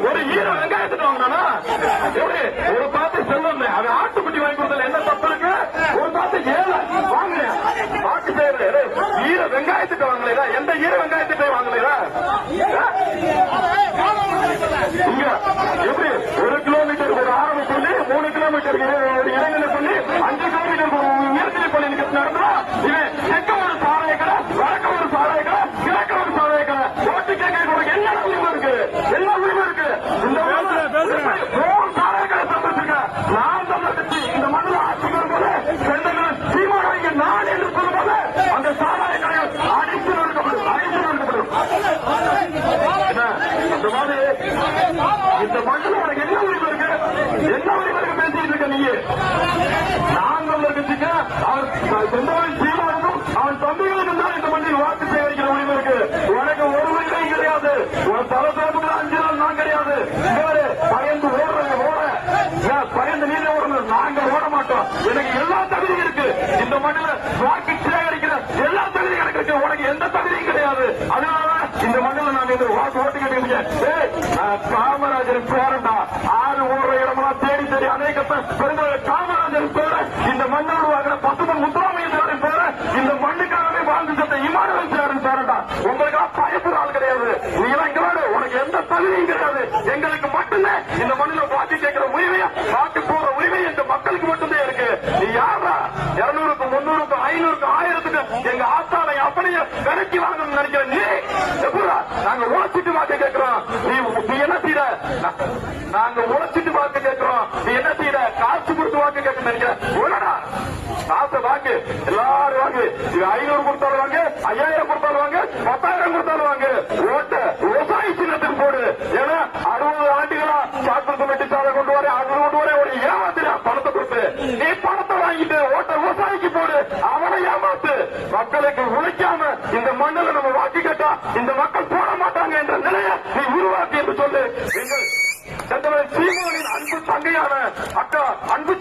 ஒரு ஈர வெங்காயத்துக்கு வாங்கினா எப்படி ஒரு பாத்து செல்வம் அது ஆட்டுக்குட்டி வாங்கி கொடுத்தல என்ன தப்பு இருக்கு? ஒரு பாத்து ஏழை வாங்க பாட்டு பேரு ஈர வெங்காயத்துக்கு வாங்கலையா? எந்த ஈர வெங்காயத்துக்கு வாங்கலையா? இங்க எப்படி 1 கிலோமீட்டருக்கு ஒரு ஆரம்ப சொல்லி 3 கிலோமீட்டருக்கு ஒரு இடைநிலை சொல்லி 5 கிலோமீட்டருக்கு ஒரு உயர்நிலை பள்ளி நடந்தா இவன் தெற்க ஒரு சாராய கடை, வடக்க ஒரு சாராய கடை, கிழக்க ஒரு சாராய கடை, ஓட்டு கேட்க என்ன உரிமை இருக்கு? என்ன உரிமை இருக்கு? இந்த சாராய கடை சந்திச்சிருக்க நான் சந்திச்சு இந்த மண்ணில் ஆட்சிக்கு வரும்போது செந்தங்கள் சீமானவங்க நான் என்று சொல்லும்போது அந்த சாராய கடைகள் அடித்து நொறுக்கப்படும். அந்த மாதிரி இந்த மண்ணில் உனக்கு என்ன உரிமை இருக்கு? என்ன உரிமை இருக்கு பேசிட்டு இருக்க நீ? நாங்கள் கட்சிக்கு அவர் செந்தவன் சீமானுக்கும் அவன் தம்பிகளுக்கும் தான் இந்த மண்ணில் வாக்கு சேகரிக்கிற உரிமை இருக்கு. உனக்கு ஒரு உரிமையும் கிடையாது. உன் தலைசார்புல 5 நாள் நான் கிடையாது. பயந்து ஓடுறாங்க பயந்து நீங்க ஓடணும். நாங்கள் ஓட மாட்டோம். எனக்கு எல்லா தகுதியும் இருக்கு. இந்த மண்ணில் வாக்கு சேகரிக்கிற எல்லா தகுதியும் எனக்கு இருக்கு. உனக்கு எந்த தகுதியும் கிடையாது. அதனால இந்த மண்ணில் நான் இந்த வாக்கு ஓட்டு கேட்க காமராஜர் பேரண்டா 6 ஓடுற இடமெல்லாம் தேடி தேடி அநேகத்தை பெருந்தலைவர் காமராஜர் பேர இந்த மண்ணை உருவாக்குற பசுமன் முத்துராமையின் பேர இந்த மண்ணுக்காகவே வாழ்ந்து சென்ற இமானுவேல் சேரன் பேரண்டா. உங்களுக்கு பயப்படுற ஆள் கிடையாது. நீ எல்லாம் இங்க வாடு. உனக்கு எந்த தகுதியும் கிடையாது. எங்களுக்கு மட்டும்தான் இந்த மண்ணில் வாக்கு கேட்கிற உரிமையா வாக்கு போற உரிமை இந்த மக்களுக்கு மட்டும்தான் இருக்கு. நீ யாரா 200க்கு 300க்கு 500க்கு 1000க்கு எங்க ஆத்தாலை அப்படியே விலைக்கு வாங்கணும்னு நினைக்கிற நீ எப்படா? நாங்க உழைச்சிட்டு வாக்கு கேட்கிறோம். நீ என்ன செய்யற? நாங்க உழைச்சிட்டு வாக்கு கேட்கிறோம். நீ என்ன செய்யற? காசு கொடுத்து வாக்கு கேட்க நினைக்கிற? உடனடா காசை வாங்கு. எல்லாரும் வாங்கு. 500 கொடுத்தாலும் வாங்க, 5000 கொடுத்தாலும் வாங்க, 10,000 கொடுத்தாலும் வாங்க. ஓட்ட விவசாய சின்னத்துக்கு போடு. ஏன்னா 60 ஆண்டுகளா சாக்கு கமிட்டி சாலை கொண்டு வர அது கொண்டு வர ஒரு ஏமாத்திரா பணத்தை கொடுத்து நீ பணத்தை வாங்கிட்டு ஓட்ட விவசாயிக்கு போடு. அவனை ஏமாத்து. மக்களுக்கு உழைக்காம இந்த மண்ணில் நம்ம வாக்கு கேட்டா இந்த மக்கள் போட மாட்டாங்க என்ற நிலையை நீ உருவாக்கி என்று சொல்லு. எங்கள் சீமானின் அன்பு தங்கையான அக்கா அன்பு